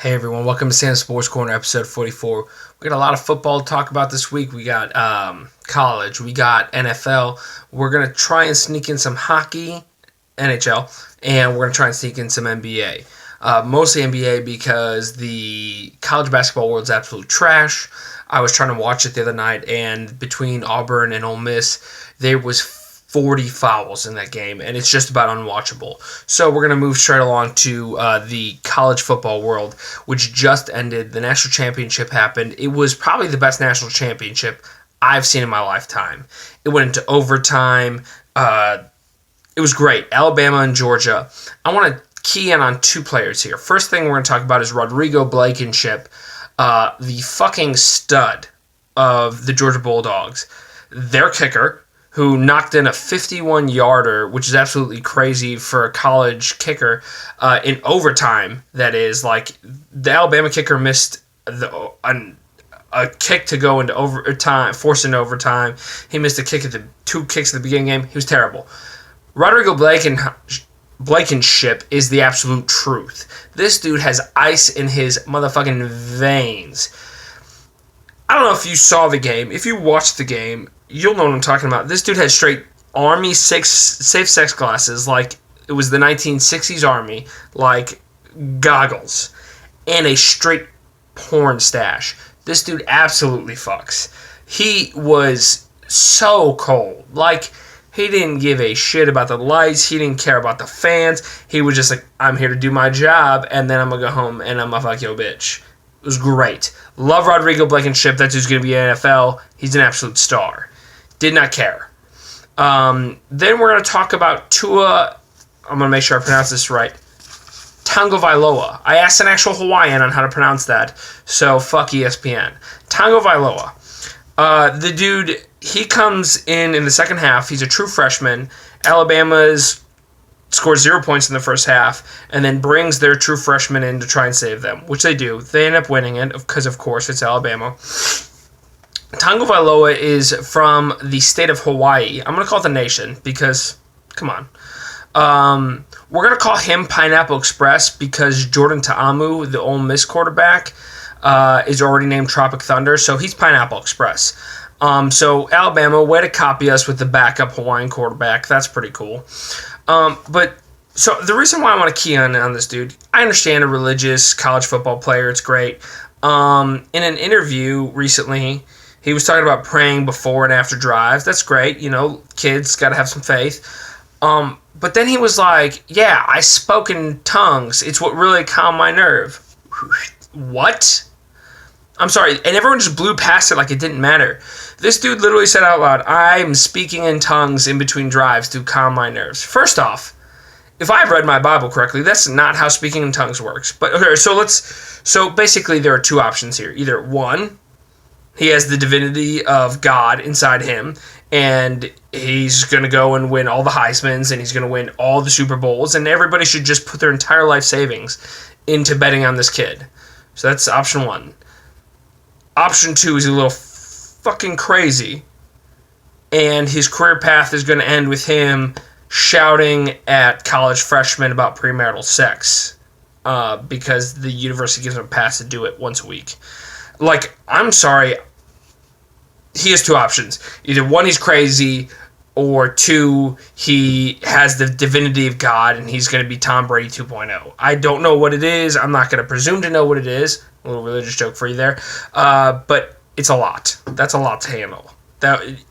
Hey everyone, welcome to Sam Sports Corner, episode 44. We got a lot of football to talk about this week. We got college, we got NFL. We're going to try and sneak in some hockey, NHL, and we're going to try and sneak in some NBA. Mostly NBA because the college basketball world's absolute trash. I was trying to watch it the other night, and between Auburn and Ole Miss, there was 40 fouls in that game, and it's just about unwatchable. So we're going to move straight along to the college football world, which just ended. The national championship happened. It was probably the best national championship I've seen in my lifetime. It went into overtime. It was great. Alabama and Georgia. I want to key in on two players here. First thing we're going to talk about is Rodrigo Blankenship, the fucking stud of the Georgia Bulldogs. Their kicker, who knocked in a 51-yarder, which is absolutely crazy for a college kicker, in overtime, that is. Like, the Alabama kicker missed a kick to go into overtime, forced into overtime. He missed two kicks at the beginning of the game. He was terrible. Rodrigo Blankenship is the absolute truth. This dude has ice in his motherfucking veins. I don't know if you saw the game. If you watched the game, you'll know what I'm talking about. This dude had straight Army safe sex glasses, like it was the 1960s Army, like goggles, and a straight porn stash. This dude absolutely fucks. He was so cold. Like, he didn't give a shit about the lights. He didn't care about the fans. He was just like, I'm here to do my job, and then I'm going to go home, and I'm going to fuck your bitch. It was great. Love Rodrigo Blankenship. That's who's going to be in the NFL. He's an absolute star. Did not care. Then we're going to talk about Tua. I'm going to make sure I pronounce this right. Tagovailoa. I asked an actual Hawaiian on how to pronounce that, so fuck ESPN. Tagovailoa. The dude, he comes in the second half. He's a true freshman. Alabama's scores 0 points in the first half, and then brings their true freshman in to try and save them, which they do. They end up winning it, because, of course, it's Alabama. Tagovailoa is from the state of Hawaii. I'm going to call it the nation, because, come on. We're going to call him Pineapple Express, because Jordan Ta'amu, the Ole Miss quarterback, is already named Tropic Thunder, so he's Pineapple Express. So Alabama, way to copy us with the backup Hawaiian quarterback. That's pretty cool. So the reason why I want to key on this dude, I understand a religious college football player. It's great. In an interview recently, he was talking about praying before and after drives. That's great. You know, kids got to have some faith. But then he was like, yeah, I spoke in tongues. It's what really calmed my nerve. What? I'm sorry. And everyone just blew past it like it didn't matter. This dude literally said out loud, I'm speaking in tongues in between drives to calm my nerves. First off, if I've read my Bible correctly, that's not how speaking in tongues works. But okay, so basically there are two options here. Either one, he has the divinity of God inside him, and he's going to go and win all the Heismans, and he's going to win all the Super Bowls, and everybody should just put their entire life savings into betting on this kid. So that's option one. Option two is a little fucking crazy, and his career path is going to end with him shouting at college freshmen about premarital sex because the university gives him a pass to do it once a week. Like, I'm sorry, he has two options. Either one, he's crazy, or two, he has the divinity of God and he's going to be Tom Brady 2.0. I don't know what it is. I'm not going to presume to know what it is. A little religious joke for you there. But it's a lot. That's a lot to handle.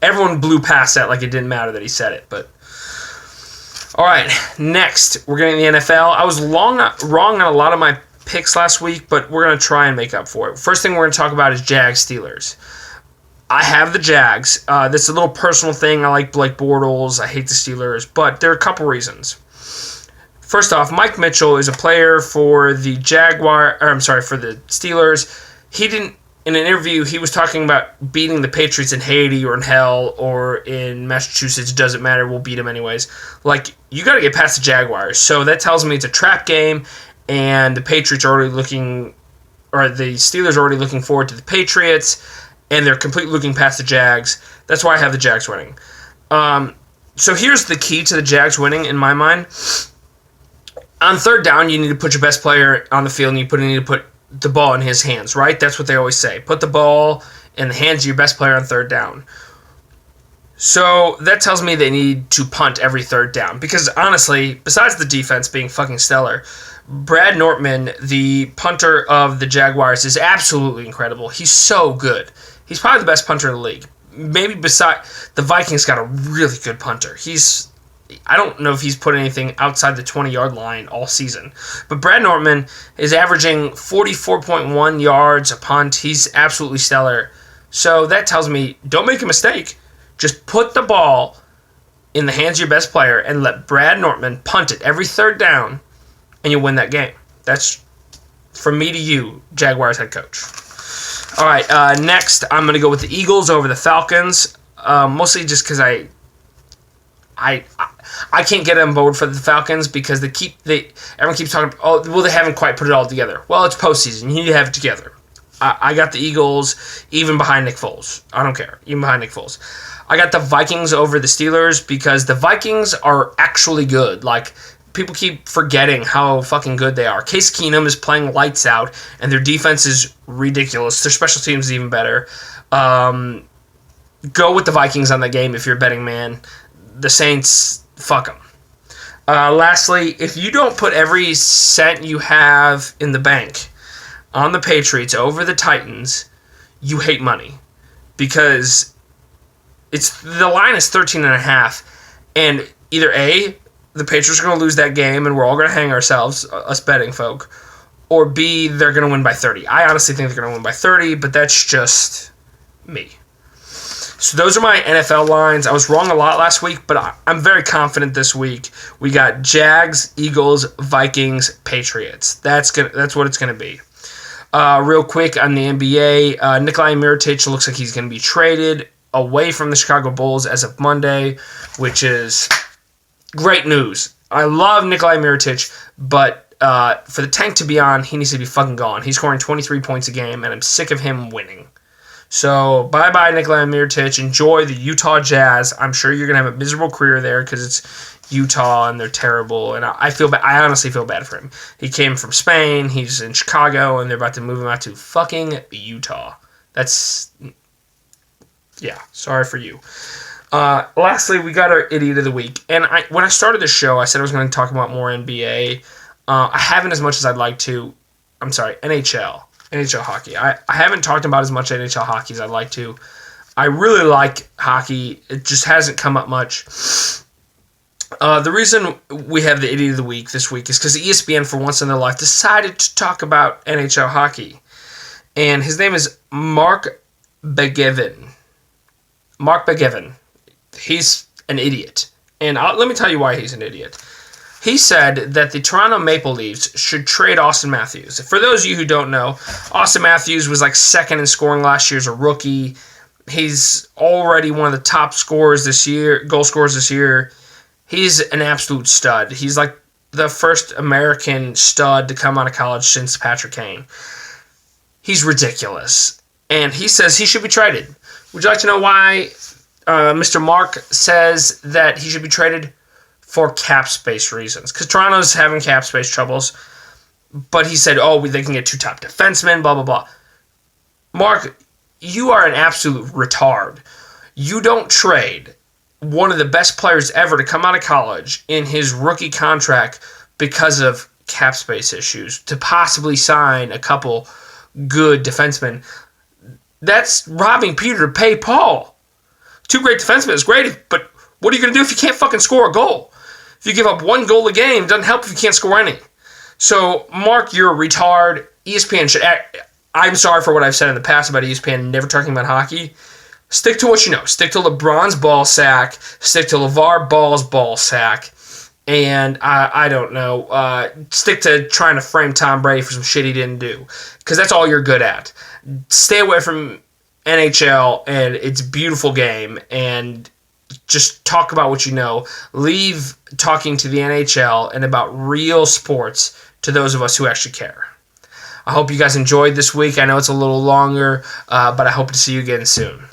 Everyone blew past that like it didn't matter that he said it. But all right, next, we're getting the NFL. I was wrong on a lot of my picks last week, but we're going to try and make up for it. First thing we're going to talk about is Jags-Steelers. I have the Jags. This is a little personal thing. I like Blake Bortles. I hate the Steelers, but there are a couple reasons. First off, Mike Mitchell is a player for the for the Steelers. In an interview, he was talking about beating the Patriots in Haiti or in hell or in Massachusetts. Doesn't matter. We'll beat them anyways. Like, you got to get past the Jaguars. So that tells me it's a trap game, and the Steelers are already looking forward to the Patriots, and they're completely looking past the Jags. That's why I have the Jags winning. So here's the key to the Jags winning in my mind. On third down, you need to put your best player on the field, and you need to put the ball in his hands, right? That's what they always say. Put the ball in the hands of your best player on third down. So that tells me they need to punt every third down. Because honestly, besides the defense being fucking stellar, Brad Nortman, the punter of the Jaguars, is absolutely incredible. He's so good. He's probably the best punter in the league. Maybe beside the Vikings got a really good punter. I don't know if he's put anything outside the 20-yard line all season. But Brad Nortman is averaging 44.1 yards a punt. He's absolutely stellar. So that tells me, don't make a mistake. Just put the ball in the hands of your best player and let Brad Nortman punt it every third down, and you'll win that game. That's from me to you, Jaguars head coach. All right, next I'm going to go with the Eagles over the Falcons, mostly just because I can't get on board for the Falcons because everyone keeps talking, they haven't quite put it all together. Well, it's postseason. You need to have it together. I got the Eagles even behind Nick Foles. I don't care. Even behind Nick Foles. I got the Vikings over the Steelers because the Vikings are actually good. Like, people keep forgetting how fucking good they are. Case Keenum is playing lights out, and their defense is ridiculous. Their special teams is even better. Go with the Vikings on the game if you're a betting man. The Saints, fuck them. Lastly, if you don't put every cent you have in the bank on the Patriots over the Titans, you hate money. Because the line is 13.5, and either A, the Patriots are going to lose that game and we're all going to hang ourselves, us betting folk, or B, they're going to win by 30. I honestly think they're going to win by 30, but that's just me. So those are my NFL lines. I was wrong a lot last week, but I'm very confident this week. We got Jags, Eagles, Vikings, Patriots. That's what it's going to be. Real quick on the NBA, Nikolai Mirotic looks like he's going to be traded away from the Chicago Bulls as of Monday, which is great news. I love Nikolai Mirotic, but for the tank to be on, he needs to be fucking gone. He's scoring 23 points a game, and I'm sick of him winning. So, bye-bye, Nikolai Mirotic. Enjoy the Utah Jazz. I'm sure you're going to have a miserable career there because it's Utah and they're terrible. And I honestly feel bad for him. He came from Spain. He's in Chicago, and they're about to move him out to fucking Utah. Yeah, sorry for you. Lastly, we got our Idiot of the Week. And when I started the show, I said I was going to talk about more NBA. I haven't as much as I'd like to. I'm sorry, NHL hockey. I haven't talked about as much NHL hockey as I'd like to. I really like hockey. It just hasn't come up much. The reason we have the Idiot of the Week this week is because ESPN, for once in their life, decided to talk about NHL hockey. And his name is Mark Begevin. He's an idiot. And let me tell you why he's an idiot. He said that the Toronto Maple Leafs should trade Austin Matthews. For those of you who don't know, Austin Matthews was like second in scoring last year as a rookie. He's already one of the top scorers this year, goal scorers this year. He's an absolute stud. He's like the first American stud to come out of college since Patrick Kane. He's ridiculous. And he says he should be traded. Would you like to know why Mr. Mark says that he should be traded? For cap space reasons. Because Toronto's having cap space troubles. But he said, they can get two top defensemen, blah, blah, blah. Mark, you are an absolute retard. You don't trade one of the best players ever to come out of college in his rookie contract because of cap space issues to possibly sign a couple good defensemen. That's robbing Peter to pay Paul. Two great defensemen is great, but what are you going to do if you can't fucking score a goal? If you give up one goal a game, it doesn't help if you can't score any. So, Mark, you're a retard. ESPN should act. I'm sorry for what I've said in the past about ESPN never talking about hockey. Stick to what you know. Stick to LeBron's ball sack. Stick to LeVar Ball's ball sack. And I don't know. Stick to trying to frame Tom Brady for some shit he didn't do. Because that's all you're good at. Stay away from NHL and its beautiful game. And just talk about what you know. Leave talking to the NHL and about real sports to those of us who actually care. I hope you guys enjoyed this week. I know it's a little longer, but I hope to see you again soon.